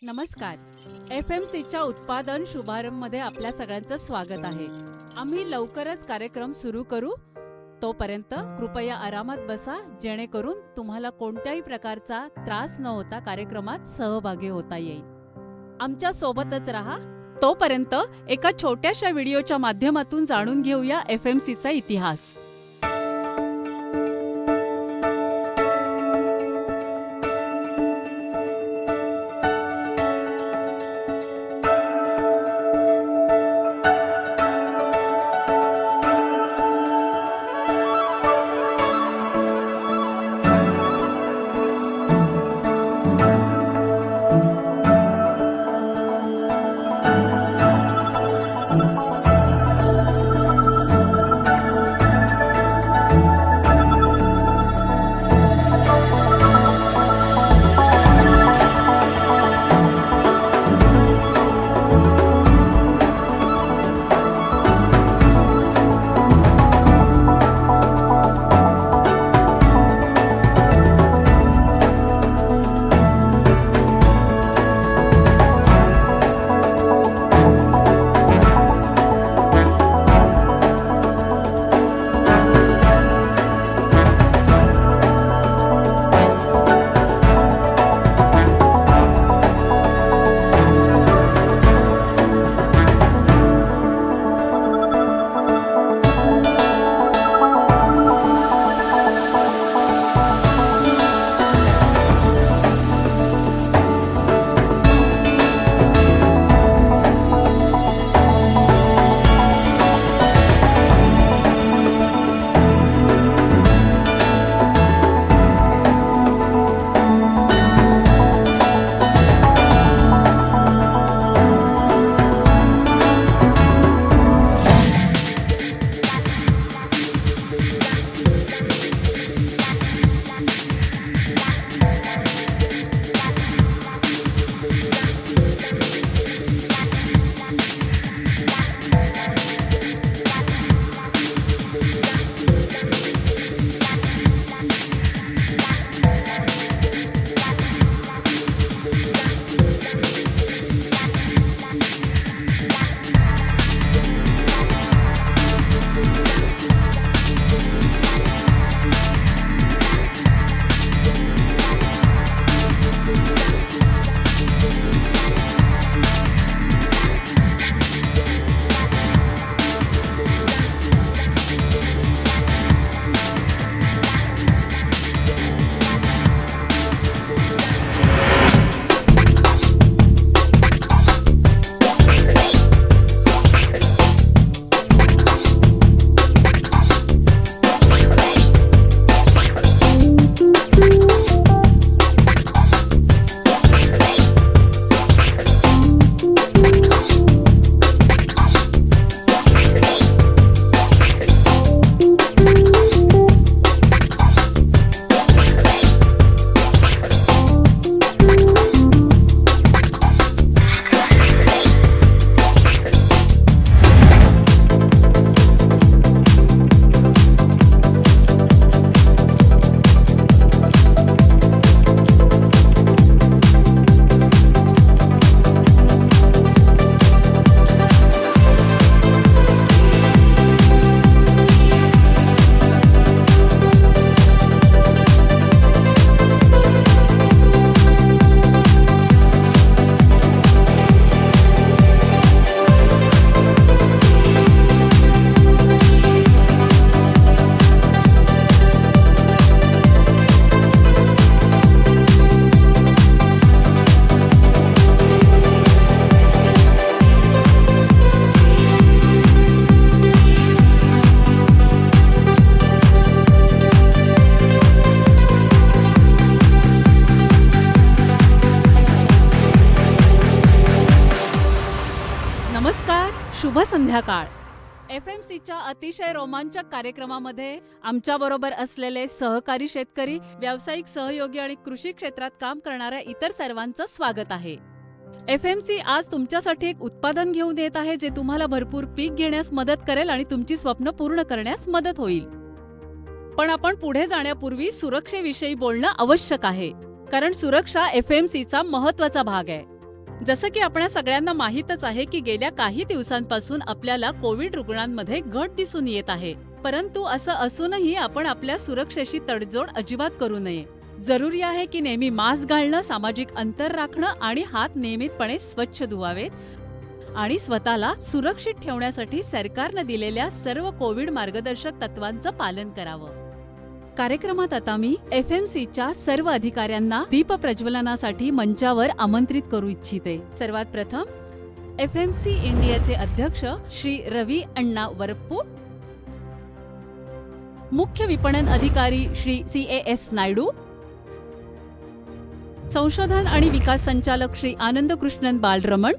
नमस्कार. FMCच्या उत्पादन शुभारंभमध्ये आपल्या सगळ्यांचं स्वागत आहे. आम्ही लवकरच कार्यक्रम सुरू करू. तोपर्यंत कृपया आरामात बसा, जेणेकरून तुम्हाला कोणत्याही प्रकारचा त्रास न होता कार्यक्रमात सहभागी होता येईल. आमच्या सोबतच राहा. तोपर्यंत एका छोट्याशा व्हिडिओच्या माध्यमातून जाणून घेऊया FMCचा इतिहास. नमस्कार, शुभ संध्याकाळ. FMCच्या अतिशय रोमांचक कार्यक्रमामध्ये आमच्याबरोबर असलेले सहकारी शेतकरी, व्यावसायिक सहयोगी आणि कृषी क्षेत्रात काम करणाऱ्या इतर सर्वांचं स्वागत आहे. FMC आज तुमच्यासाठी एक उत्पादन घेऊन येत आहे जे तुम्हाला भरपूर पीक घेण्यास मदत करेल आणि तुमची स्वप्न पूर्ण करण्यास मदत होईल. पण आपण पुढे जाण्यापूर्वी सुरक्षेविषयी बोलणं आवश्यक आहे, कारण सुरक्षा FMCचा महत्त्वाचा भाग आहे. जसं की आपल्या सगळ्यांना माहीतच आहे की गेल्या काही दिवसांपासून आपल्याला कोविड रुग्णांमध्ये घट दिसून येत आहे. परंतु असं असूनही आपण आपल्या सुरक्षेशी तडजोड अजिबात करू नये. जरुरी आहे की नेहमी मास्क घालणं, सामाजिक अंतर राखणं आणि हात नियमितपणे स्वच्छ धुवावेत आणि स्वतःला सुरक्षित ठेवण्यासाठी सरकारनं दिलेल्या सर्व कोविड मार्गदर्शक तत्वांचं पालन करावं. कार्यक्रमात आता मी FMCच्या सर्व अधिकाऱ्यांना दीप प्रज्वलनासाठी मंचावर आमंत्रित करू इच्छिते. सर्वात प्रथम FMC इंडियाचे अध्यक्ष श्री रवी अण्णा वरप्पू, मुख्य विपणन अधिकारी श्री CAS नायडू, संशोधन आणि विकास संचालक श्री आनंद कृष्णन बालरमण,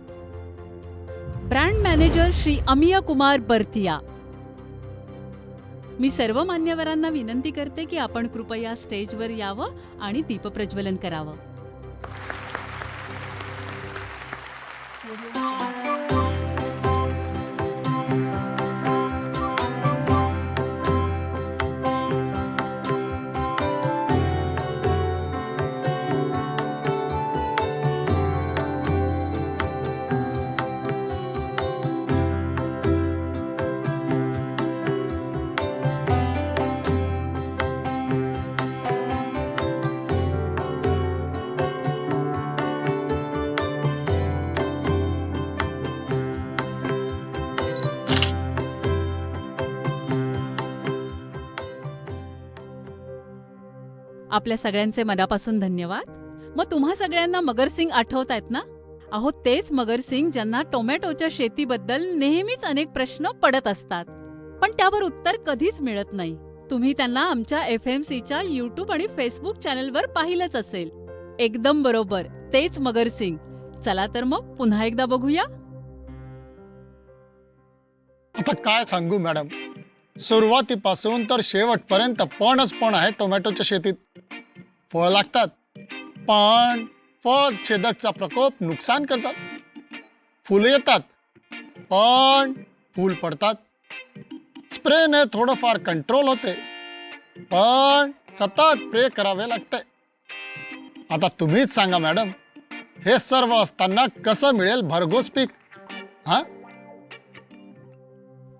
ब्रँड मॅनेजर श्री अमिय कुमार बर्तिया. मी सर्व मान्यवरांना विनंती करते की आपण कृपया स्टेजवर यावं आणि दीपप्रज्वलन करावं. आपल्या सगळ्यांचे मनापासून धन्यवाद. मग तुम्हा सगळ्यांना मगरसिंग आठवत आहेत ना? अहो, तेच मगरसिंग ज्यांना टोमॅटोच्या शेतीबद्दल नेहमीच अनेक प्रश्न पडत असतात, पण त्यावर उत्तर कधीच मिळत नाही. तुम्ही त्यांना आमच्या FMCच्या YouTube आणि Facebook चॅनलवर पाहिलंच असेल. एकदम बरोबर, तेच मगरसिंग. चला तर मग पुन्हा एकदा बघूया. आता काय सांगू मॅडम, सुरुवातीपासून तर शेवटपर्यंत पणच पण आहे टोमॅटोच्या शेतीत. फळ लागतात, पण फळ छेदकचा प्रकोप नुकसान करतात. फुलं येतात, पण फूल पडतात. स्प्रेने थोडंफार कंट्रोल होते, पण सतत स्प्रे करावे लागते. आता तुम्हीच सांगा मॅडम, हे सर्व असताना कसं मिळेल भरघोस पीक? हा,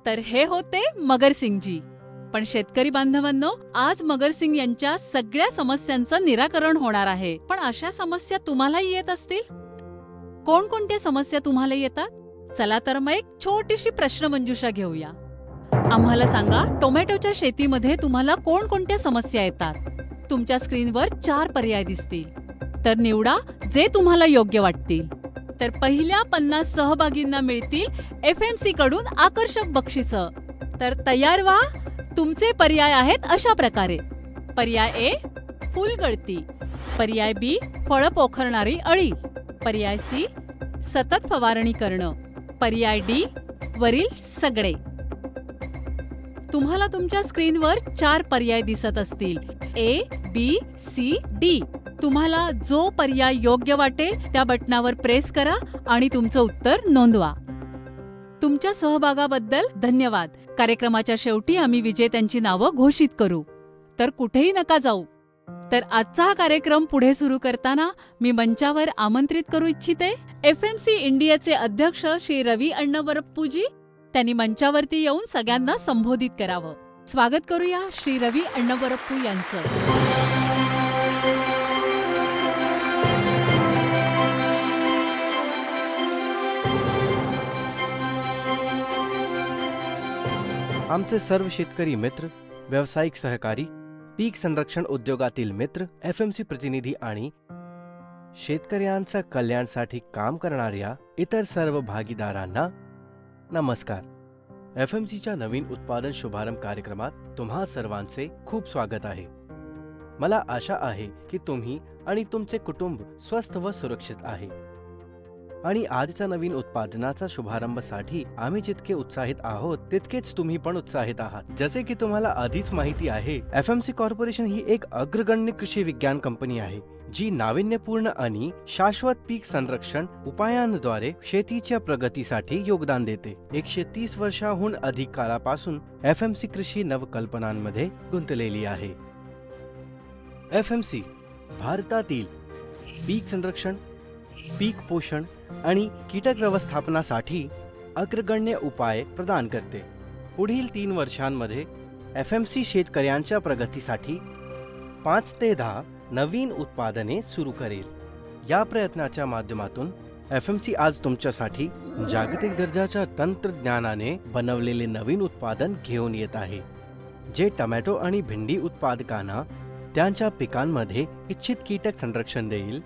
तर हे होते मगरसिंगजी. पण शेतकरी बांधवांनो, आज मगरसिंग यांच्या सगळ्या समस्यांचं निराकरण होणार आहे. पण अशा समस्या तुम्हालाही येत असतील. कोणकोणत्या समस्या तुम्हाला येतात? चला तर मग एक छोटीशी प्रश्नमंजुषा घेऊया. आम्हाला सांगा, टोमॅटोच्या शेतीमध्ये तुम्हाला कोणकोणत्या समस्या येतात? तुमच्या स्क्रीनवर 4 पर्याय दिसतील, तर निवडा जे तुम्हाला योग्य वाटतील. तर पहिल्या 50 सहभागींना मिळतील FMC कडून आकर्षक बक्षिसं. तर तयार व्हा. तुमचे पर्याय आहेत अशा प्रकारे: पर्याय A, फुलगळती; पर्याय B, फळं पोखरणारी अळी; पर्याय C, सतत फवारणी करणं; पर्याय D, वरील सगळे. तुम्हाला तुमच्या स्क्रीनवर 4 पर्याय दिसत असतील, A, B, C, D. तुम्हाला जो पर्याय योग्य वाटेल त्या बटनावर प्रेस करा आणि तुमचं उत्तर नोंदवा. तुमच्या सहभागाबद्दल धन्यवाद. कार्यक्रमाच्या शेवटी आम्ही विजेत्यांची नावं घोषित करू, तर कुठेही नका जाऊ. तर आजचा हा कार्यक्रम पुढे सुरू करताना मी मंचावर आमंत्रित करू इच्छिते FMC इंडियाचे अध्यक्ष श्री रवी अण्णा वरप्पूजी. त्यांनी मंचावरती येऊन सगळ्यांना संबोधित करावं. स्वागत करूया श्री रवी अण्णा वरप्पू यांचं. आमचे सर्व शेतकरी मित्र, व्यावसायिक सहकारी, पीक संरक्षण उद्योगातील मित्र, FMC प्रतिनिधी आणि शेतकऱ्यांच्या कल्याणासाठी काम करणाऱ्या इतर सर्व भागीदारांना नमस्कार. FMCच्या नवीन उत्पादन शुभारंभ कार्यक्रमात तुम्हा सर्वांचे खूप स्वागत आहे. मला आशा आहे की तुम्ही आणि तुमचे कुटुंब स्वस्थ व सुरक्षित आहे. आणि आजच्या नवीन उत्पादनाचा शुभारंभासाठी आम्ही जितके उत्साहित आहोत तितकेच तुम्ही पण उत्साहित आहात. जसे की तुम्हाला आधीच माहिती आहे, FMC कॉर्पोरेशन ही एक अग्रगण्य कृषी विज्ञान कंपनी आहे जी नाविन्यपूर्ण आणि शाश्वत पीक संरक्षण उपायांद्वारे शेतीच्या प्रगतीसाठी योगदान देते. 130 वर्षांहून अधिक काळापासून FMC कृषी नवकल्पनांमध्ये गुंतलेली आहे. FMC भारतातील पीक संरक्षण, पीक पोषण आणि कीटक व्यवस्थापनासाठी अग्रगण्य उपाय प्रदान करते. पुढील 3 वर्षांमध्ये FMC शेतकऱ्यांच्या प्रगतीसाठी 5 ते 10 नवीन उत्पादने सुरू करेल. या प्रयत्नाच्या माध्यमातून FMC आज तुमच्यासाठी जागतिक दर्जाच्या तंत्रज्ञानाने बनवलेले नवीन उत्पादन घेऊन येत आहे, जे टोमॅटो आणि भेंडी उत्पादकांना त्यांच्या पिकांमध्ये इच्छित कीटक संरक्षण देईल,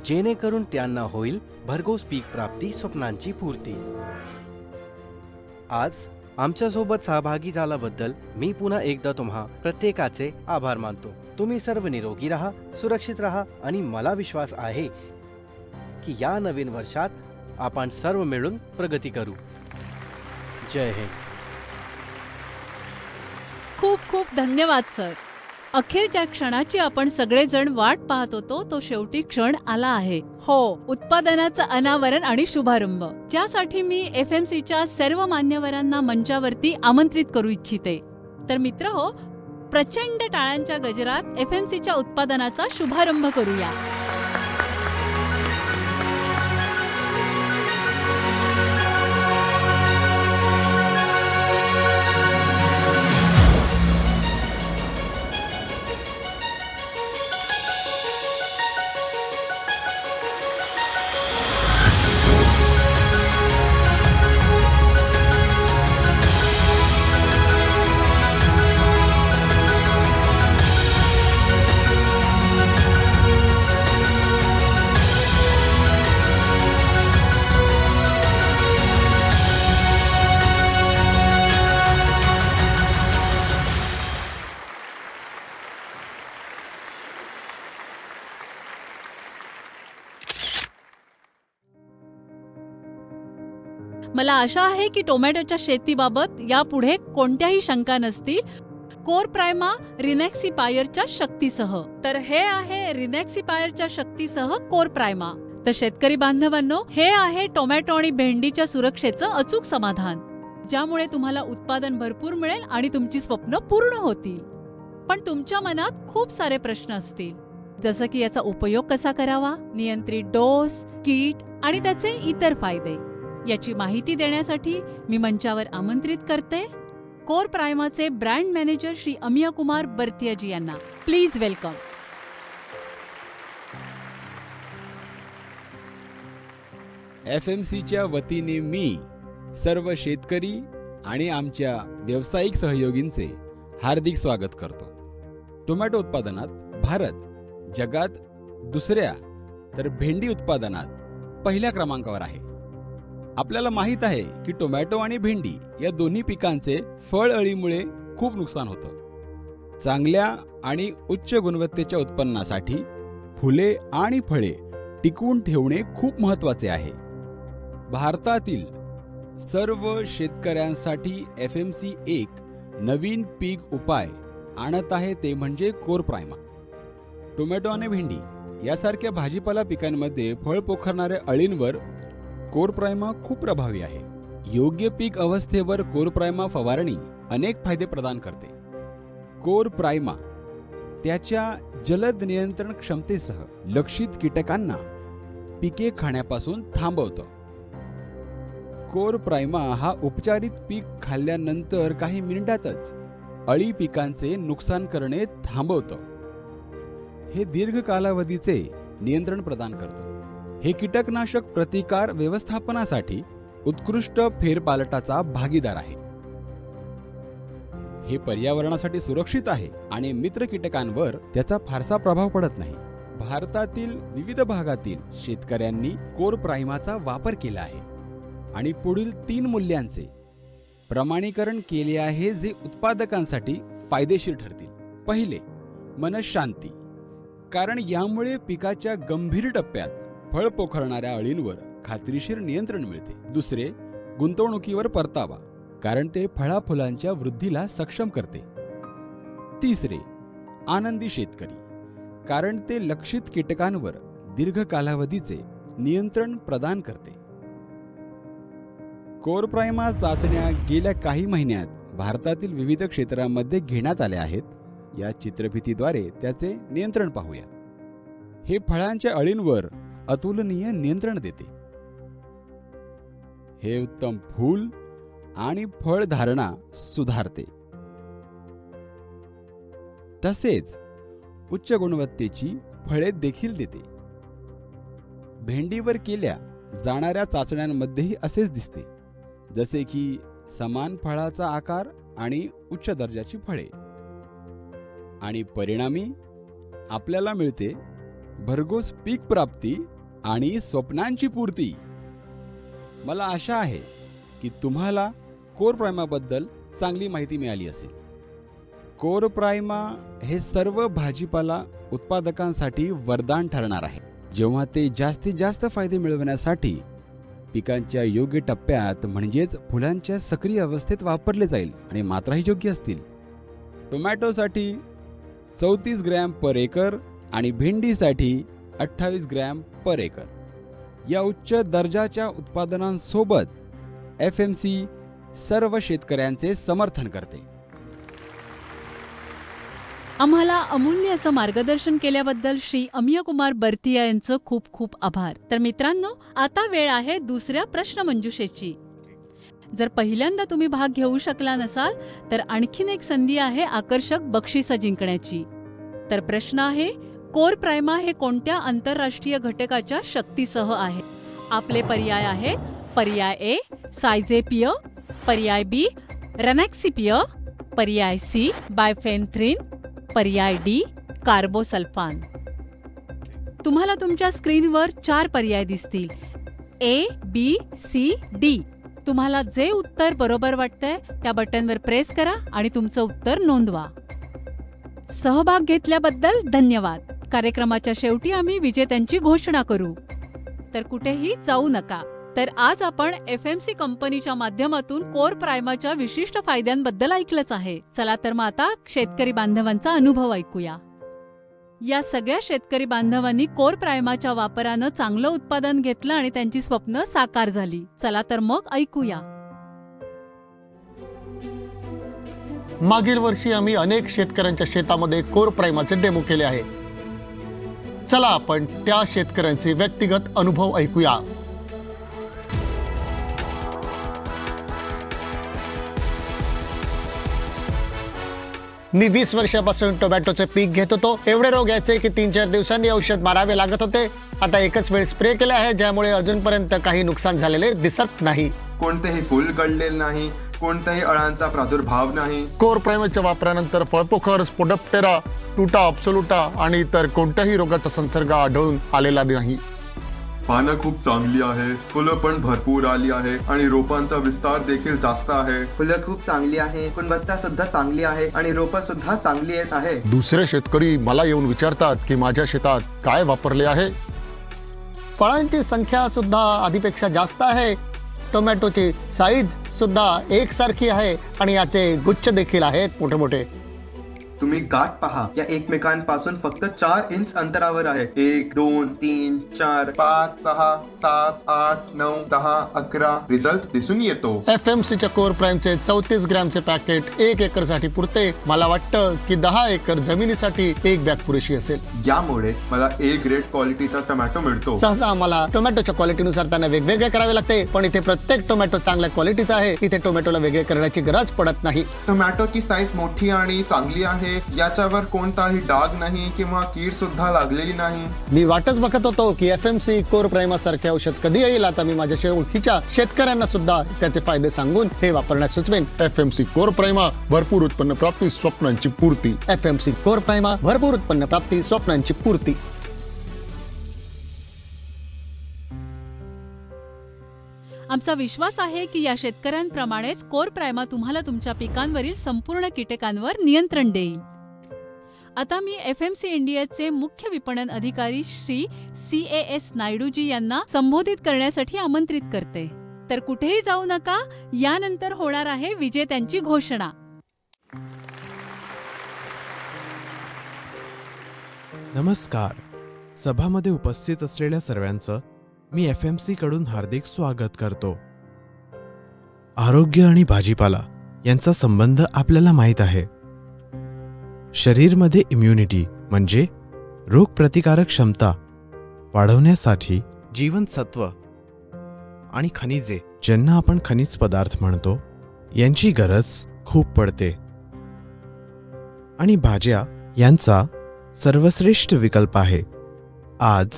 जेणेकरून त्यांना होईल भरघोस पीक प्राप्ती स्वप्नांची पूर्ती. आज आमच्यासोबत सहभागी झाल्याबद्दल मी पुन्हा एकदा तुम्हा प्रत्येकाचे आभार मानतो. तुम्ही सर्व निरोगी राहा, सुरक्षित राहा आणि मला विश्वास आहे की या नवीन वर्षात आपण सर्व मिळून प्रगती करू. जय हिंद. खूप खूप धन्यवाद सर. अखेरच्या क्षणाची आपण सगळेजण वाट पाहत होतो, तो शेवटी क्षण आला आहे. हो, उत्पादनाचं अनावरण आणि शुभारंभ, ज्यासाठी मी FMCच्या सर्व मान्यवरांना मंचावरती आमंत्रित करू इच्छिते. तर मित्र हो, प्रचंड टाळ्यांच्या गजरात FMCच्या उत्पादनाचा शुभारंभ करूया. मला आशा आहे की टोमॅटोच्या शेतीबाबत यापुढे कोणत्याही शंका नसतील. कोर प्रायमा रिनॅक्सिपायरच्या शक्तीसह. तर हे आहे रिनॅक्सिपायरच्या शक्तीसह कोर प्रायमा. तर शेतकरी बांधवांनो, हे आहे टोमॅटो आणि भेंडीच्या सुरक्षेचं अचूक समाधान, ज्यामुळे तुम्हाला उत्पादन भरपूर मिळेल आणि तुमची स्वप्न पूर्ण होतील. पण तुमच्या मनात खूप सारे प्रश्न असतील, जसं की याचा उपयोग कसा करावा, नियंत्रित डोस, कीट आणि त्याचे इतर फायदे. याची माहिती देण्यासाठी मी मंचावर आमंत्रित करते कोर प्रायमाचे ब्रँड मॅनेजर श्री अमिया कुमार बर्तियाजी यांना. Please welcome. FMCच्या वतीने मी सर्व शेतकरी आणि आमच्या व्यावसायिक सहयोगींचे हार्दिक स्वागत करतो. टोमॅटो उत्पादनात भारत जगात दुसऱ्या तर भेंडी उत्पादनात पहिल्या क्रमांकावर आहे. आपल्याला माहित आहे की टोमॅटो आणि भेंडी या दोन्ही पिकांचे फळ अळीमुळे खूप नुकसान होतं. चांगल्या आणि उच्च गुणवत्तेच्या उत्पन्नासाठी फुले आणि फळे टिकवून ठेवणे खूप महत्त्वाचे आहे. भारतातील सर्व शेतकऱ्यांसाठी FMC एक नवीन पीक उपाय आणत आहे, ते म्हणजे कोर प्रायमा. टोमॅटो आणि भेंडी यासारख्या भाजीपाला पिकांमध्ये फळ पोखरणाऱ्या अळींवर कोर प्रायमा खूप प्रभावी आहे. योग्य पीक अवस्थेवर कोर प्रायमा फवारणी अनेक फायदे प्रदान करते. कोर प्रायमा त्याच्या जलद नियंत्रण क्षमतेसह लक्षित कीटकांना पिके खाण्यापासून थांबवतं. कोर प्रायमा हा उपचारित पीक खाल्ल्यानंतर काही मिनिटातच अळी पिकांचे नुकसान करणे थांबवतं. हे दीर्घ कालावधीचे नियंत्रण प्रदान करतं. हे कीटकनाशक प्रतिकार व्यवस्थापनासाठी उत्कृष्ट फेरपालटाचा भागीदार आहे. हे पर्यावरणासाठी सुरक्षित आहे आणि मित्र कीटकांवर त्याचा फारसा प्रभाव पडत नाही. भारतातील विविध भागातील शेतकऱ्यांनी कोर प्रायमाचा वापर केला आहे आणि पुढील 3 मूल्यांचे प्रमाणीकरण केले आहे, जे उत्पादकांसाठी फायदेशीर ठरतील. पहिले, मनःशांती, कारण यामुळे पिकाच्या गंभीर टप्प्यात फळ पोखरणाऱ्या अळींवर खात्रीशीर नियंत्रण मिळते. दुसरे, गुंतवणुकीवर परतावा, कारण ते फळाफुलांच्या वृद्धीला सक्षम करते. तिसरे, आनंदी शेतकरी, कारण ते लक्षित कीटकांवर दीर्घ कालावधीचे नियंत्रण प्रदान करते. कोर प्रायमा चाचण्या गेल्या काही महिन्यात भारतातील विविध क्षेत्रांमध्ये घेण्यात आल्या आहेत. या चित्रफितीद्वारे त्याचे नियंत्रण पाहूया. हे फळांच्या अळींवर अतुलनीय नियंत्रण देते. हे उत्तम फूल आणि फळ धारणा सुधारते. तसेच उच्च गुणवत्तेची फळे देखील देते. भेंडीवर केल्या जाणाऱ्या चाचण्यांमध्येही असेच दिसते, जसे की समान फळाचा आकार आणि उच्च दर्जाची फळे. आणि परिणामी आपल्याला मिळते भरघोस पीक प्राप्ती आणि स्वप्नांची पूर्ती. मला आशा आहे की तुम्हाला कोर प्रायमाबद्दल चांगली माहिती मिळाली असेल. कोर प्रायमा हे सर्व भाजीपाला उत्पादकांसाठी वरदान ठरणार आहे, जेव्हा ते जास्तीत जास्त फायदे मिळवण्यासाठी पिकांच्या योग्य टप्प्यात म्हणजेच फुलांच्या सक्रिय अवस्थेत वापरले जाईल आणि मात्राही योग्य असतील. टोमॅटोसाठी 34 ग्रॅम पर एकर आणि भेंडीसाठी 28 ग्रॅम पर एकर या उच्च दर्जाच्या उत्पादनांसोबत FMC सर्व शेतकऱ्यांचे समर्थन करते. आम्हाला अमूल्य असं मार्गदर्शन केल्याबद्दल श्री अमिय कुमार बर्तिया यांचं खूप खूप आभार. तर मित्रांनो, आता वेळ आहे दुसऱ्या प्रश्नमंजुषेची. जर पहिल्यांदा तुम्ही भाग घेऊ शकला नसाल तर आणखीन एक संधी आहे आकर्षक बक्षिसं जिंकण्याची. तर प्रश्न आहे, कोर प्रायमा हे कोणत्या आंतरराष्ट्रीय घटकाच्या शक्तीसह आहे? आपले पर्याय आहेत: पर्याय ए सायझेपिय, पर्याय बी रॅनॅक्सिपिय, पर्याय सी बायफेन्थ्रिन, पर्याय डी कार्बोसल्फान. तुम्हाला तुमच्या स्क्रीनवर 4 पर्याय दिसतील: ए, बी, सी, डी. तुम्हाला जे उत्तर बरोबर वाटतंय त्या बटनवर प्रेस करा आणि तुमचं उत्तर नोंदवा. सहभाग घेतल्याबद्दल धन्यवाद. कार्यक्रमाच्या शेवटी आम्ही विजेत्यांची घोषणा करू, तर कुठेही जाऊ नका. तर आज आपण FMC कंपनीच्या माध्यमातून कोर प्रायमाच्या विशिष्ट फायद्यांबद्दल ऐकलंच आहे. चला तर मग आता शेतकरी बांधवांचा अनुभव ऐकूया. या सगळ्या शेतकरी बांधवांनी कोर प्रायमाच्या वापरानं चांगलं उत्पादन घेतलं आणि त्यांची स्वप्न साकार झाली. चला तर मग ऐकूया. मागील वर्षी आम्ही अनेक शेतकऱ्यांच्या शेतामध्ये कोर प्रायमाचे डेमो केले आहे. चला आपण त्या शेतकऱ्यांचे व्यक्तिगत अनुभव ऐकूया. मी 20 वर्षापासून टोमॅटोचे पीक घेत होतो. एवढे रोग यायचे की 3-4 दिवसांनी औषध मारावे लागत होते. आता एकच वेळ स्प्रे केले आहे, ज्यामुळे अजूनपर्यंत काही नुकसान झालेले दिसत नाही. कोणतेही फूल गळलेले नाही, कोणत्याही अळांचा प्रादुर्भाव नाही. कोर प्रायमाच्या वापरानंतर फळपोखर, स्पोडोप्टेरा, टुटा अब्सोलुटा आणि इतर कोणत्याही रोगाचा संसर्ग आढळून आलेला नाही. पानं खूप चांगली आहे, फुलं पण भरपूर आली आहे आणि रोपांचा विस्तार देखील जास्त आहे. फुलं खूप चांगली आहे, गुणवत्ता सुद्धा चांगली आहे आणि रोपं सुद्धा चांगली येत आहे. दुसरे शेतकरी मला येऊन विचारतात की माझ्या शेतात काय वापरले आहे. फळांची संख्या सुद्धा आधीपेक्षा जास्त आहे. टोमॅटोची साईज सुद्धा एकसारखी आहे आणि याचे गुच्छ देखील आहेत मोठे मोठे. तुम्ही गाठ पहा, या एकमेकांपासून फक्त 4 इंच अंतरावर आहे. 1, 2, 3, 4, 5, 6, 7, 8, 9, 10, 11 रिझल्ट दिसून येतो. FMCच्या कोर प्राईमचे 34 ग्रॅमचे पॅकेट 1 एकरसाठी पुरते. मला वाटतं की 10 एकर जमिनीसाठी 1 बॅग पुरेशी असेल. यामुळे मला A ग्रेड क्वालिटीचा टोमॅटो मिळतो. सहसा आम्हाला टोमॅटोच्या क्वालिटीनुसार त्यांना वेगवेगळे करावे लागते, पण इथे प्रत्येक टोमॅटो चांगल्या क्वालिटीचा आहे. इथे टोमॅटोला वेगळे करण्याची गरज पडत नाही. टोमॅटोची साईज मोठी आणि चांगली आहे. याच्यावर कोणताही डाग नाही किंवा कीड सुद्धा लागलेली नाही. मी वाटच बघत होतो की FMC कोर प्रायमा सारखे औषध कधी येईल. आता मी माझ्या ओळखीच्या शेतकऱ्यांना सुद्धा त्याचे फायदे सांगून हे वापरण्यास सुचवेन. FMC कोर प्रायमा, भरपूर उत्पन्न प्राप्ती, स्वप्नांची पूर्ती. FMC कोर प्रायमा, भरपूर उत्पन्न प्राप्ती, स्वप्नांची पूर्ती. आमचा विश्वास आहे की या शेतकऱ्यांप्रमाणेच कोर प्रायमा तुम्हाला तुमच्या पिकांवरील संपूर्ण कीटकांवर नियंत्रण देईल. आता मी FMC इंडियाचे मुख्य विपणन अधिकारी श्री CAS नायडूजी यांना संबोधित करण्यासाठी आमंत्रित करते. तर कुठेही जाऊ नका, यानंतर होणार आहे विजेत्यांची घोषणा. नमस्कार. सभामध्ये उपस्थित असलेल्या सर्वांचं मी FMC कडून हार्दिक स्वागत करतो. आरोग्य आणि भाजीपाला यांचा संबंध आपल्याला माहीत आहे. शरीरमध्ये इम्युनिटी म्हणजे रोगप्रतिकारक क्षमता वाढवण्यासाठी जीवनसत्व आणि खनिजे ज्यांना आपण खनिज पदार्थ म्हणतो यांची गरज खूप पडते आणि भाज्या यांचा सर्वश्रेष्ठ विकल्प आहे. आज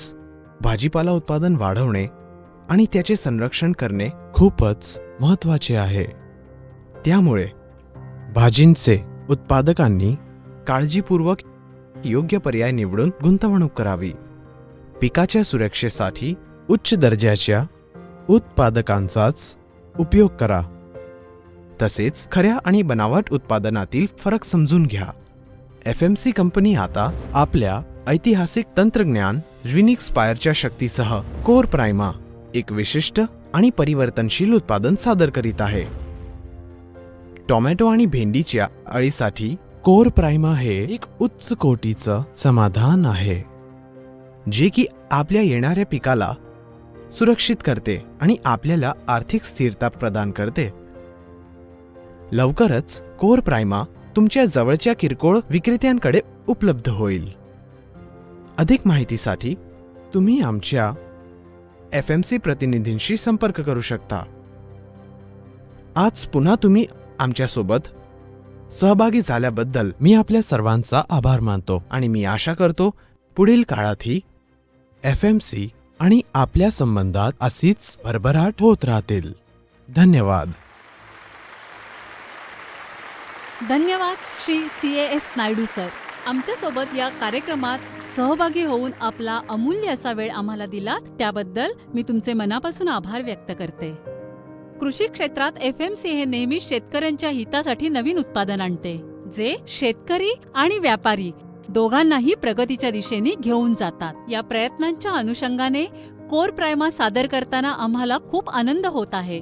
भाजीपाला उत्पादन वाढवणे आणि त्याचे संरक्षण करणे खूपच महत्त्वाचे आहे. त्यामुळे भाजींचे उत्पादकांनी काळजीपूर्वक योग्य पर्याय निवडून गुंतवणूक करावी. पिकाच्या सुरक्षेसाठी उच्च दर्जाच्या उत्पादकांचाच उपयोग करा. तसेच खऱ्या आणि बनावट उत्पादनातील फरक समजून घ्या. FMC कंपनी आता आपल्या ऐतिहासिक तंत्रज्ञान रिनिक्स स्पायरच्या शक्तीसह कोर प्राइमा एक विशिष्ट आणि परिवर्तनशील उत्पादन सादर करीत आहे. टोमॅटो आणि भेंडीच्या अळीसाठी कोर प्राइमा हे एक उच्च कोटीचं समाधान आहे, जे की आपल्या येणाऱ्या पिकाला सुरक्षित करते आणि आपल्याला आर्थिक स्थिरता प्रदान करते. लवकरच कोर प्राइमा तुमच्या जवळच्या किरकोळ विक्रेत्यांकडे उपलब्ध होईल. अधिक माहितीसाठी तुम्ही आमच्या FMC प्रतिनिधींशी संपर्क करू शकता. आज पुन्हा तुम्ही आमच्यासोबत सहभागी झाल्याबद्दल मी आपल्या सर्वांचा आभार मानतो आणि मी आशा करतो पुढील काळातही FMC आणि आपल्या संबंधात अशीच भरभराट होत राहतील. धन्यवाद. धन्यवाद श्री CAS नायडू सर. आमच्यासोबत या कार्यक्रमात सहभागी होऊन आपला अमूल्य असा वेळ आम्हाला दिला त्याबद्दल मी तुमचे मनापासून आभार व्यक्त करते. कृषी क्षेत्रात FMC हे नेहमी शेतकऱ्यांच्या हितासाठी नवीन उत्पादन आणते, जे शेतकरी आणि व्यापारी दोघांनाही प्रगतीच्या दिशेने घेऊन जातात. या प्रयत्नांच्या अनुषंगाने कोर प्राइमा सादर करताना आम्हाला खूप आनंद होत आहे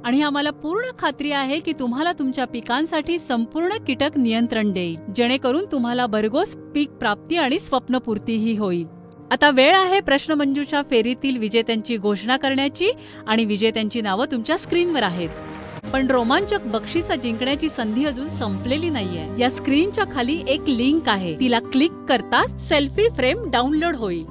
आणि आम्हाला पूर्ण खात्री आहे की तुम्हाला तुमच्या पिकांसाठी संपूर्ण कीटक नियंत्रण देईल, जेणेकरून तुम्हाला भरघोस पीक प्राप्ती आणि स्वप्नपूर्तीही होईल. आता वेळ आहे प्रश्नमंजुषा फेरीतील विजेत्यांची घोषणा करण्याची आणि विजेत्यांची नावं तुमच्या स्क्रीनवर आहेत. पण रोमांचक बक्षिसं जिंकण्याची संधी अजून संपलेली नाहीये. या स्क्रीनच्या खाली एक लिंक आहे, तिला क्लिक करताच सेल्फी फ्रेम डाउनलोड होईल.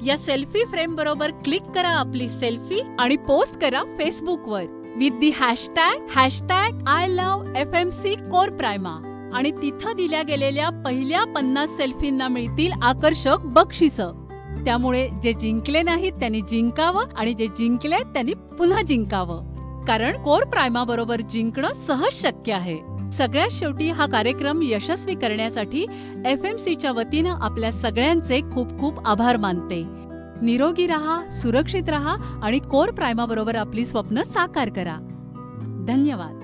या सेल्फी फ्रेम बरोबर क्लिक करा आपली सेल्फी आणि पोस्ट करा फेसबुकवर with the hashtag I love FMC core prima आणि तिथं दिल्या गेलेल्या पहिल्या 50 सेल्फींना मिळतील आकर्षक बक्षिसं. त्यामुळे जे जिंकले नाहीत त्यांनी जिंकावं आणि जे जिंकले त्यांनी पुन्हा जिंकावं, कारण कोर प्राइमा बरोबर जिंकणं सहज शक्य आहे. सगळ्यात शेवटी हा कार्यक्रम यशस्वी करण्यासाठी FMCच्या वतीनं आपल्या सगळ्यांचे खूप खूप आभार मानते. निरोगी राहा, सुरक्षित राहा आणि कोर प्राइमा बरोबर आपली स्वप्न साकार करा. धन्यवाद.